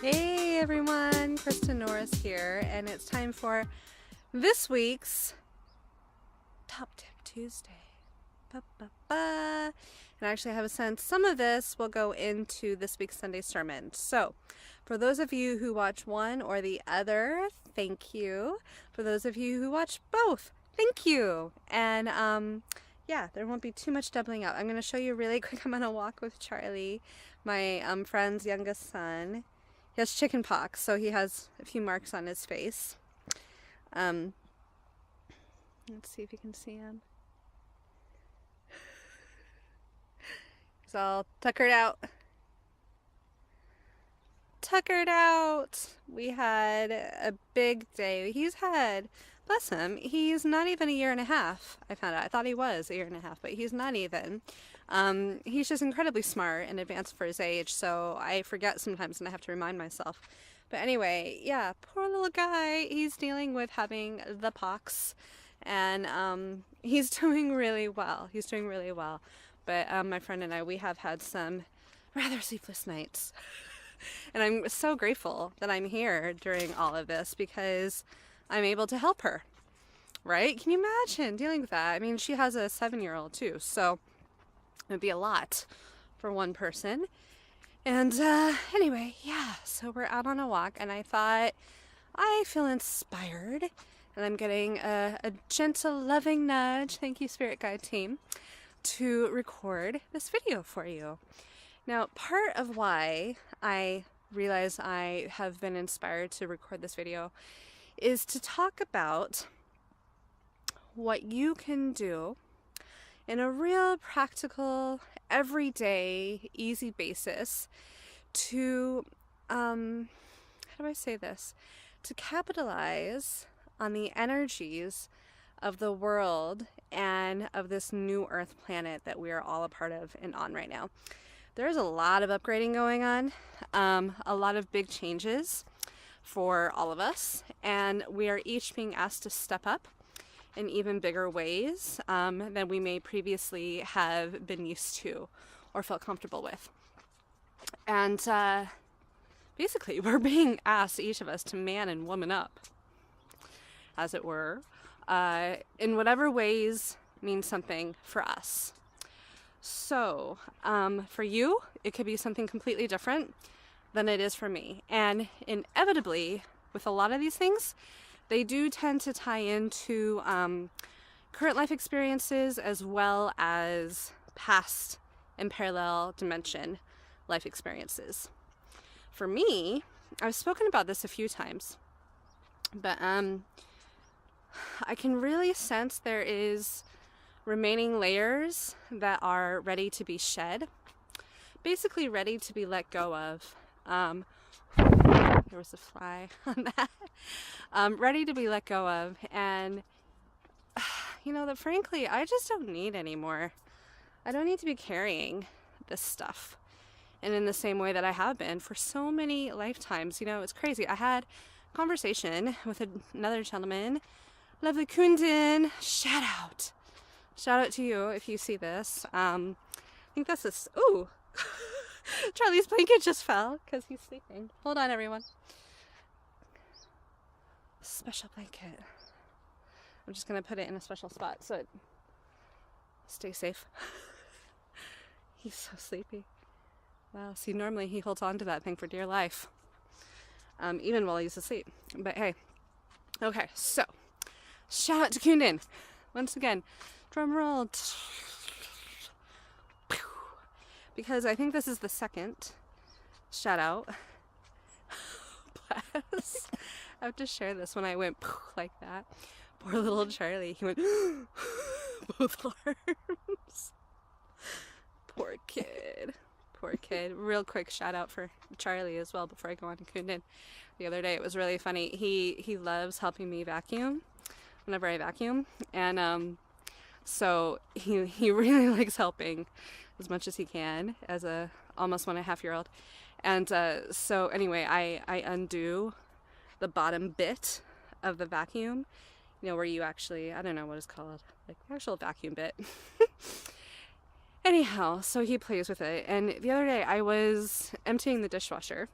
Hey everyone, Kristen Norris here, and it's time for this week's Top Tip Tuesday. And I actually have a sense some of this will go into this week's Sunday sermon. So, for those of you who watch one or the other, thank you. For those of you who watch both, thank you. And yeah, there won't be too much doubling up. I'm going to show you really quick. I'm on a walk with Charlie, my friend's youngest son. He has chicken pox, so he has a few marks on his face. Let's see if you can see him. He's all tuckered out. We had a big day. Bless him, he's not even a year and a half, I found out. I thought he was a year and a half, but he's not even. He's just incredibly smart and advanced for his age, so I forget sometimes and I have to remind myself. But anyway, yeah, poor little guy. He's dealing with having the pox, and he's doing really well. But my friend and I, we have had some rather sleepless nights. And I'm so grateful that I'm here during all of this because I'm able to help her, right? Can you imagine dealing with that? I mean, she has a 7-year-old too, so it'd be a lot for one person. And anyway, yeah, so we're out on a walk, and I thought, I feel inspired, and I'm getting a gentle, loving nudge, thank you, Spirit Guide team, to record this video for you. Now, part of why I realize I have been inspired to record this video is to talk about what you can do in a real practical, everyday, easy basis to, how do I say this? To capitalize on the energies of the world and of this new Earth planet that we are all a part of and on right now. There's a lot of upgrading going on, a lot of big changes for all of us, and we are each being asked to step up in even bigger ways than we may previously have been used to or felt comfortable with. And basically, we're being asked, each of us, to man and woman up, as it were, in whatever ways mean something for us. So, for you, it could be something completely different than it is for me. And inevitably, with a lot of these things, they do tend to tie into current life experiences as well as past and parallel dimension life experiences. For me, I've spoken about this a few times, but I can really sense there is remaining layers that are ready to be shed, basically ready to be let go of. There was a fly on that. Ready to be let go of, and you know that frankly I just don't need anymore. I don't need to be carrying this stuff, and in the same way that I have been for so many lifetimes. You know, it's crazy. I had a conversation with another gentleman, lovely Kundin. Shout out to you if you see this. I think that's this. Ooh, Charlie's blanket just fell because he's sleeping. Hold on, everyone. Special blanket. I'm just gonna put it in a special spot so it stays safe. He's so sleepy. Wow. See, normally he holds on to that thing for dear life, even while he's asleep. But hey, okay. So, shout out to Kundin once again. Drum roll. Because I think this is the second shout out. Bless. I have to share this when I went like that. Poor little Charlie. He went both arms. Poor kid. Real quick shout out for Charlie as well before I go on to Kundin. The other day it was really funny. He loves helping me vacuum whenever I vacuum, and so he really likes helping as much as he can as a almost 1.5-year-old. And so anyway, I undo the bottom bit of the vacuum, you know, where you actually, I don't know what it's called, like the actual vacuum bit. Anyhow, so he plays with it. And the other day I was emptying the dishwasher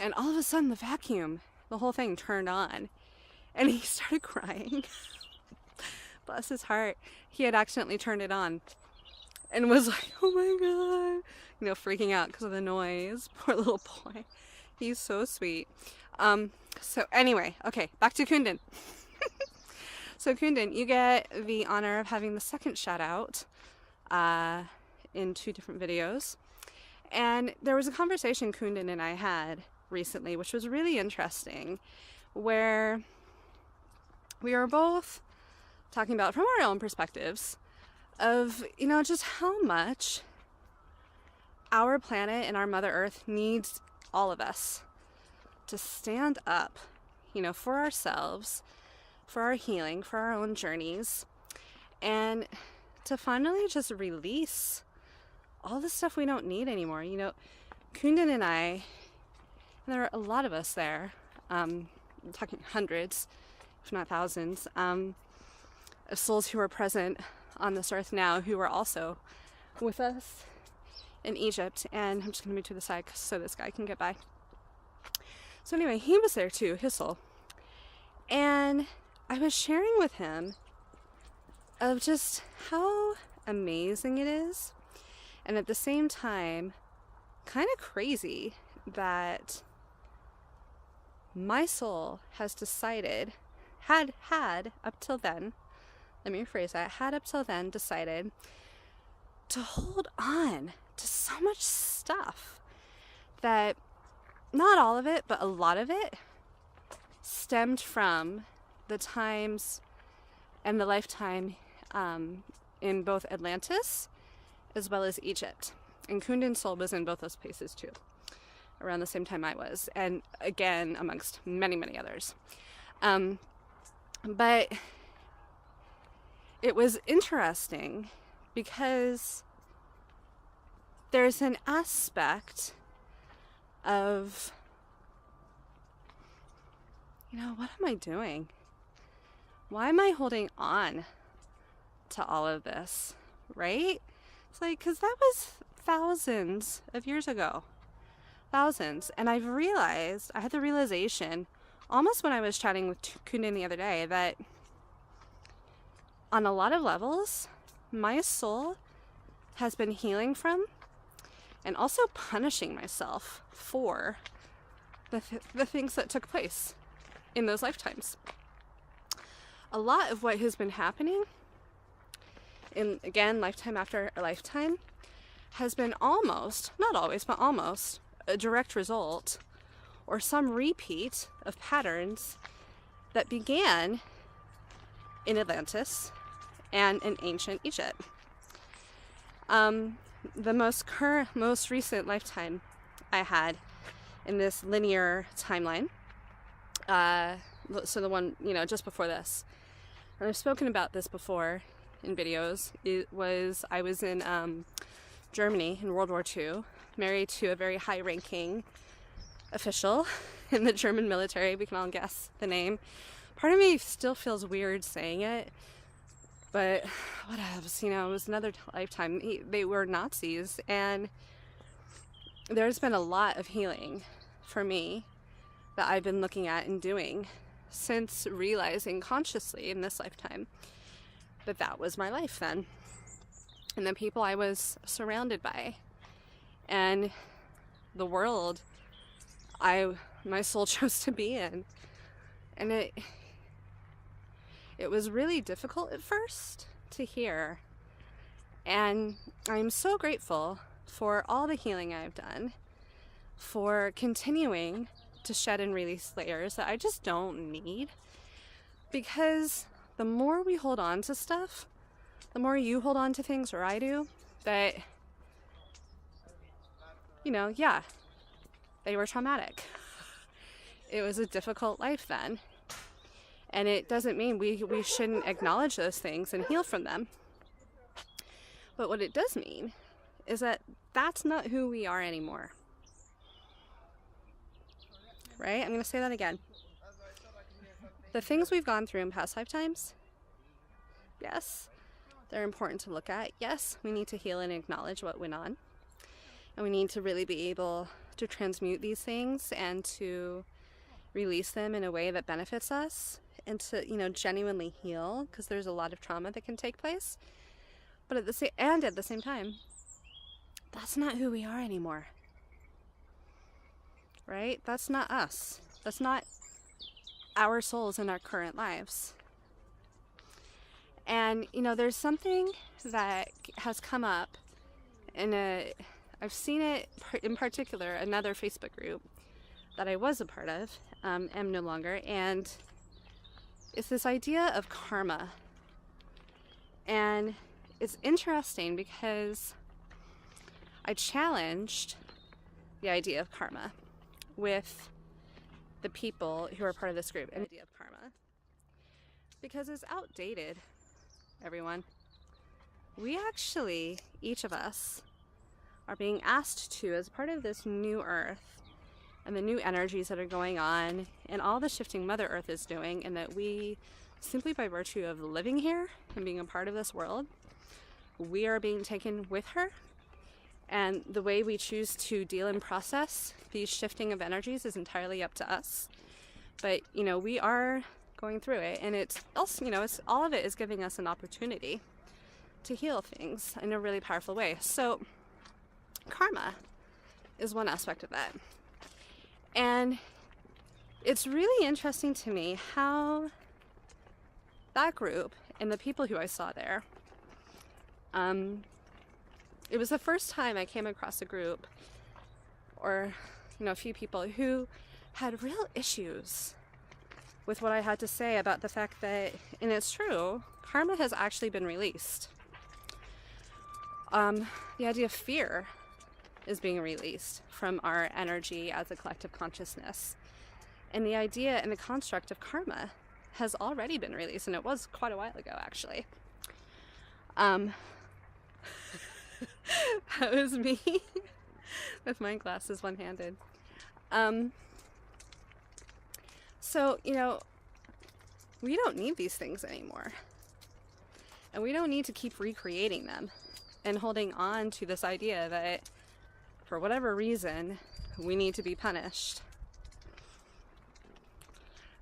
And all of a sudden the vacuum, the whole thing turned on, and he started crying. Bless his heart. He had accidentally turned it on and was like, oh my God, you know, freaking out because of the noise. Poor little boy. He's so sweet. So anyway, okay, back to Kundin. So Kundin, you get the honor of having the second shout out in 2 different videos. And there was a conversation Kundin and I had recently, which was really interesting, where we were both talking about from our own perspectives of, you know, just how much our planet and our Mother Earth needs all of us to stand up, you know, for ourselves, for our healing, for our own journeys, and to finally just release all the stuff we don't need anymore. You know, Kundin and I, and there are a lot of us there, I'm talking hundreds, if not thousands, of souls who are present on this earth now, who are also with us in Egypt. And I'm just going to move to the side so this guy can get by. So anyway, he was there too, his soul. And I was sharing with him of just how amazing it is, and at the same time, kind of crazy that my soul has decided, had up till then, let me rephrase that, had up till then decided to hold on to so much stuff that, not all of it, but a lot of it stemmed from the times and the lifetime in both Atlantis as well as Egypt. And Kundin's soul was in both those places too, around the same time I was, and again amongst many, many others. But it was interesting because there's an aspect of, you know, what am I doing? Why am I holding on to all of this, right? It's like, because that was thousands of years ago. Thousands. And I've realized, I had the realization, almost when I was chatting with Kundin the other day, that on a lot of levels, my soul has been healing from and also punishing myself for the things that took place in those lifetimes. A lot of what has been happening in, again, lifetime after a lifetime, has been almost, not always, but almost a direct result or some repeat of patterns that began in Atlantis and in ancient Egypt. The most recent lifetime I had in this linear timeline, so the one, you know, just before this, and I've spoken about this before in videos, I was in Germany in World War II, married to a very high-ranking official in the German military. We can all guess the name. Part of me still feels weird saying it, but whatevs, you know, it was another lifetime. They were Nazis, and there's been a lot of healing for me that I've been looking at and doing since realizing consciously in this lifetime that that was my life then, and the people I was surrounded by, and the world my soul chose to be in. And it was really difficult at first to hear, and I'm so grateful for all the healing I've done, for continuing to shed and release layers that I just don't need, because the more we hold on to stuff, the more you hold on to things, or I do, that, you know, yeah, they were traumatic. It was a difficult life then. And it doesn't mean we shouldn't acknowledge those things and heal from them. But what it does mean is that that's not who we are anymore. Right? I'm going to say that again. The things we've gone through in past lifetimes, yes, they're important to look at. Yes, we need to heal and acknowledge what went on. And we need to really be able to transmute these things and to release them in a way that benefits us and to, genuinely heal, because there's a lot of trauma that can take place. But at the same time, that's not who we are anymore. Right? That's not us. That's not our souls in our current lives. And, there's something that has come up I've seen it in particular, another Facebook group that I was a part of, am no longer, and it's this idea of karma. And it's interesting because I challenged the idea of karma with the people who are part of this group, and the idea of karma, because it's outdated, everyone. We actually, each of us, are being asked to, as part of this new earth and the new energies that are going on and all the shifting Mother Earth is doing, and that we, simply by virtue of living here and being a part of this world, we are being taken with her. And the way we choose to deal and process these shifting of energies is entirely up to us. But, we are going through it, and it's also, all of it is giving us an opportunity to heal things in a really powerful way. So karma is one aspect of that. And it's really interesting to me how that group and the people who I saw there, it was the first time I came across a group or, a few people who had real issues with what I had to say about the fact that, and it's true, karma has actually been released. The idea of fear is being released from our energy as a collective consciousness. And the idea and the construct of karma has already been released, and it was quite a while ago, actually. That was me with my glasses one-handed. So, we don't need these things anymore. And we don't need to keep recreating them and holding on to this idea that for whatever reason, we need to be punished.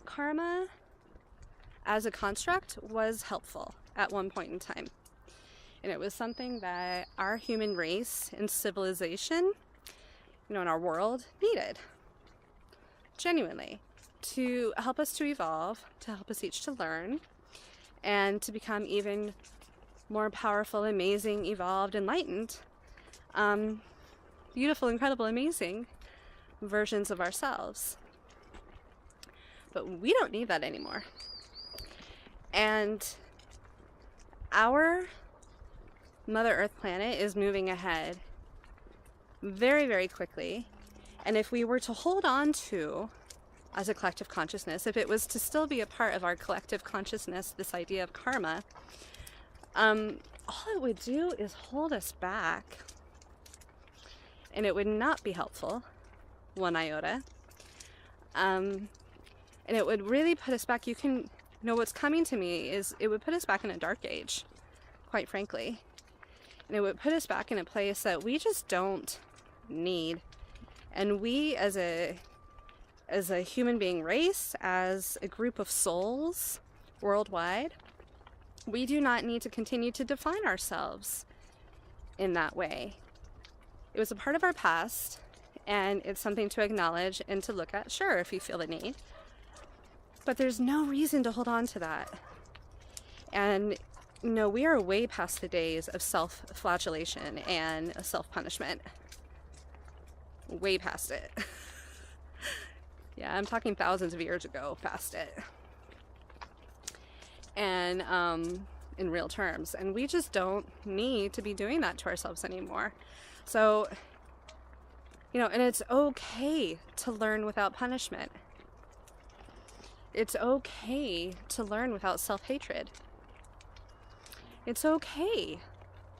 Karma as a construct was helpful at one point in time. And it was something that our human race and civilization, in our world, needed. Genuinely. To help us to evolve, to help us each to learn, and to become even more powerful, amazing, evolved, enlightened, beautiful, incredible, amazing versions of ourselves. But we don't need that anymore. And our Mother Earth planet is moving ahead very, very quickly. And if we were to hold on to, as a collective consciousness, if it was to still be a part of our collective consciousness, this idea of karma, all it would do is hold us back. And it would not be helpful, one iota. And it would really put us back. What's coming to me is it would put us back in a dark age, quite frankly. And it would put us back in a place that we just don't need. And we as a human being race, as a group of souls worldwide, we do not need to continue to define ourselves in that way. It was a part of our past, and it's something to acknowledge and to look at, sure, if you feel the need. But there's no reason to hold on to that. And, we are way past the days of self-flagellation and self-punishment. Way past it. Yeah, I'm talking thousands of years ago, past it. And in real terms. And we just don't need to be doing that to ourselves anymore. So, and it's okay to learn without punishment. It's okay to learn without self-hatred. It's okay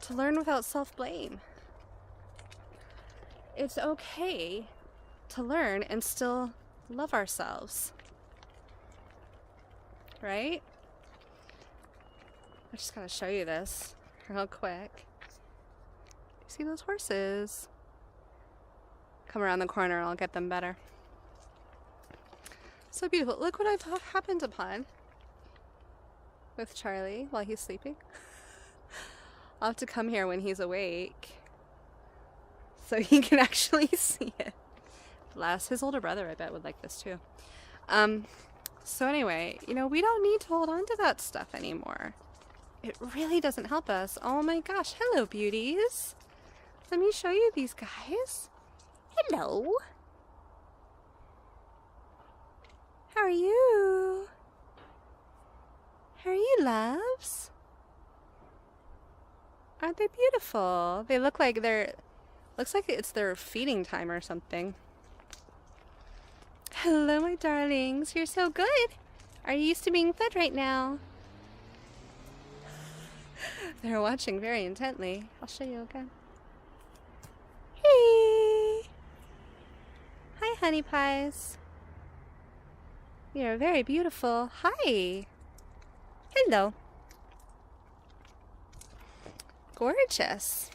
to learn without self-blame. It's okay to learn and still love ourselves. Right? I just gotta show you this real quick. See those horses? come around the corner, I'll get them better. So beautiful. Look what I've happened upon with Charlie while he's sleeping. I'll have to come here when he's awake so he can actually see it. Bless. His older brother, I bet, would like this too. So anyway, we don't need to hold on to that stuff anymore. It really doesn't help us. Oh my gosh. Hello, beauties. Let me show you these guys. Hello. How are you? How are you, loves? Aren't they beautiful? They look like looks like it's their feeding time or something. Hello, my darlings. You're so good. Are you used to being fed right now? They're watching very intently. I'll show you again. Hey! Hi, honey pies. You're very beautiful. Hi. Hello. Gorgeous.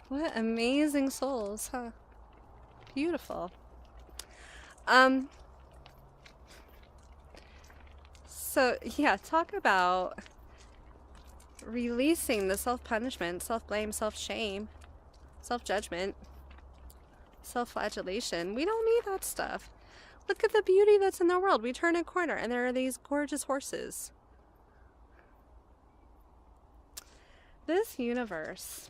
What amazing souls, huh? Beautiful. So yeah, talk about releasing the self-punishment, self-blame, self-shame, self-judgment, self-flagellation. We don't need that stuff. Look at the beauty that's in the world. We turn a corner and there are these gorgeous horses. This universe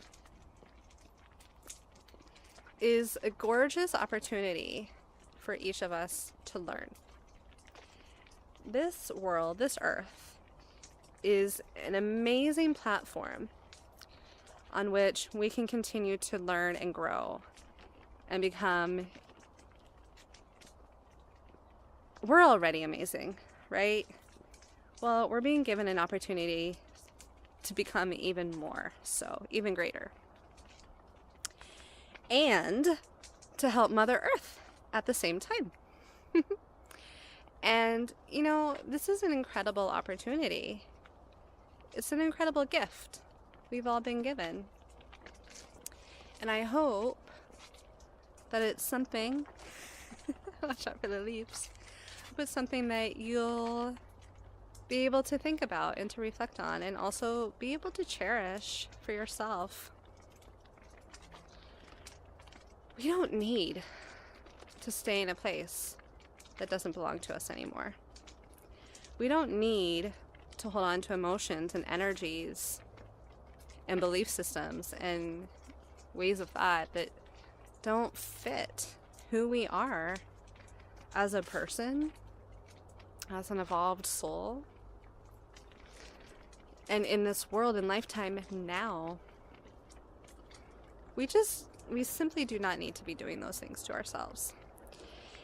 is a gorgeous opportunity for each of us to learn. This world, this earth, is an amazing platform on which we can continue to learn and grow and become. We're already amazing, right? Well, we're being given an opportunity to become even more, so even greater. And to help Mother Earth at the same time. And, this is an incredible opportunity. It's an incredible gift we've all been given. And I hope that it's something, watch out for the leaves, but something that you'll be able to think about and to reflect on and also be able to cherish for yourself. We don't need to stay in a place that doesn't belong to us anymore. We don't need to hold on to emotions and energies and belief systems and ways of thought that don't fit who we are as a person, as an evolved soul, and in this world and lifetime now. We simply do not need to be doing those things to ourselves.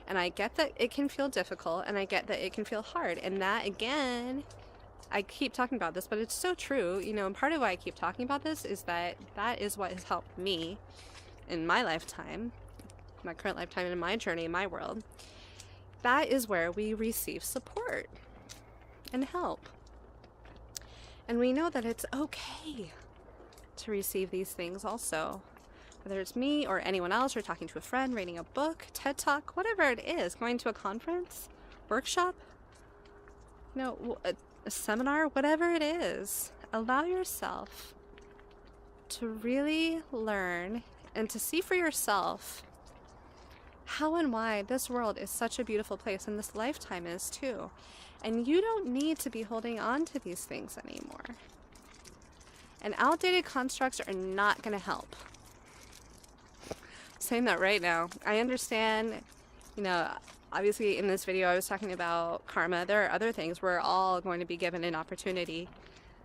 And I get that it can feel difficult, and I get that it can feel hard. And that, again, I keep talking about this, but it's so true. And part of why I keep talking about this is that is what has helped me in my lifetime, my current lifetime, and in my journey, in my world. That is where we receive support and help. And we know that it's okay to receive these things also. Whether it's me or anyone else, or talking to a friend, reading a book, TED Talk, whatever it is, going to a conference, workshop, a seminar, whatever it is, allow yourself to really learn and to see for yourself how and why this world is such a beautiful place, and this lifetime is too. And you don't need to be holding on to these things anymore. And outdated constructs are not going to help. Saying that right now, I understand, obviously in this video I was talking about karma. There are other things. We're all going to be given an opportunity.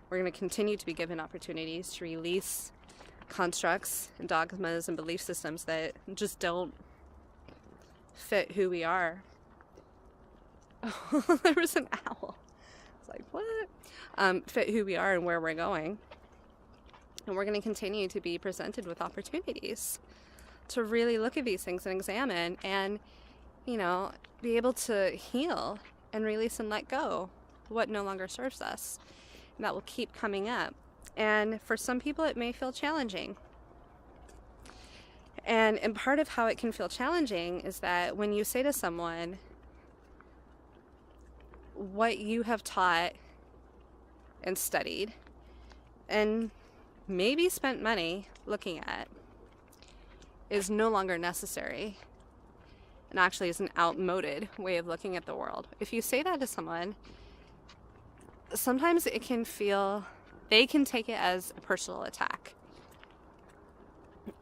We're going to continue to be given opportunities to release constructs and dogmas and belief systems that just don't fit who we are. Oh, there was an owl. It's like, what? Fit who we are and where we're going. And we're going to continue to be presented with opportunities to really look at these things and examine and, be able to heal and release and let go what no longer serves us. And that will keep coming up. And for some people, it may feel challenging. And part of how it can feel challenging is that when you say to someone, what you have taught and studied and maybe spent money looking at is no longer necessary and actually is an outmoded way of looking at the world. If you say that to someone, sometimes it can feel, they can take it as a personal attack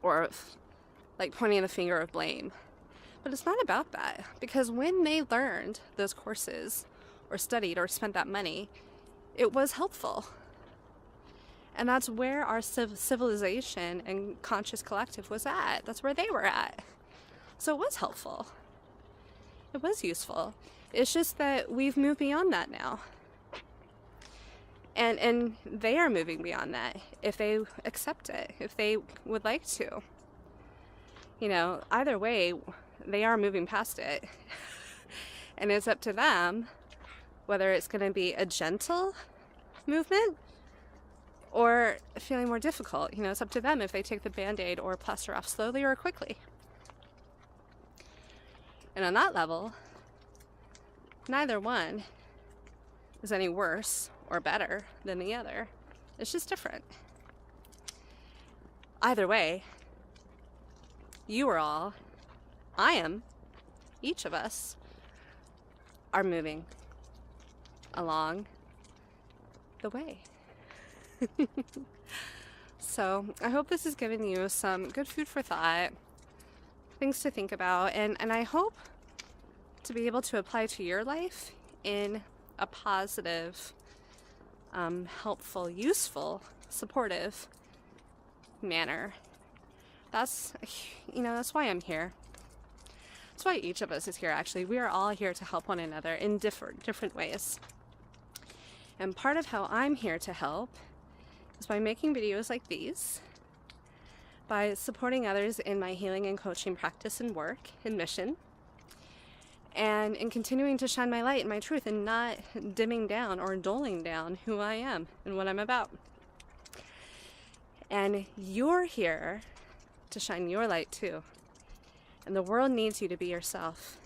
or like pointing the finger of blame. But it's not about that, because when they learned those courses or studied or spent that money, it was helpful. And that's where our civilization and conscious collective was at. That's where they were at. So it was helpful. It was useful. It's just that we've moved beyond that now. And they are moving beyond that if they accept it, if they would like to. You know, either way, they are moving past it. And it's up to them whether it's going to be a gentle movement or feeling more difficult. You know, it's up to them if they take the Band-Aid or plaster off slowly or quickly. And on that level, neither one is any worse or better than the other. It's just different. Either way, you are all, I am, each of us are moving along the way. So I hope this has given you some good food for thought, things to think about, and I hope to be able to apply to your life in a positive, helpful, useful, supportive manner. That's why I'm here. That's why each of us is here, actually. We are all here to help one another in different ways. And part of how I'm here to help is by making videos like these, by supporting others in my healing and coaching practice and work and mission, and in continuing to shine my light and my truth and not dimming down or dulling down who I am and what I'm about. And you're here to shine your light too. And the world needs you to be yourself.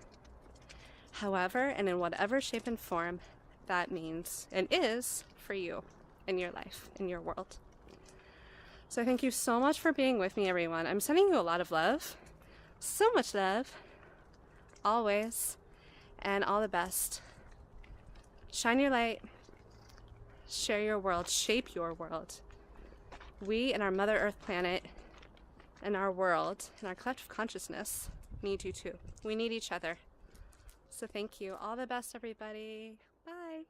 However, and in whatever shape and form that means and is for you in your life, in your world. So thank you so much for being with me, everyone. I'm sending you a lot of love. So much love. Always. And all the best. Shine your light. Share your world. Shape your world. We and our Mother Earth planet and our world and our collective consciousness need you too. We need each other. So thank you. All the best, everybody. Bye.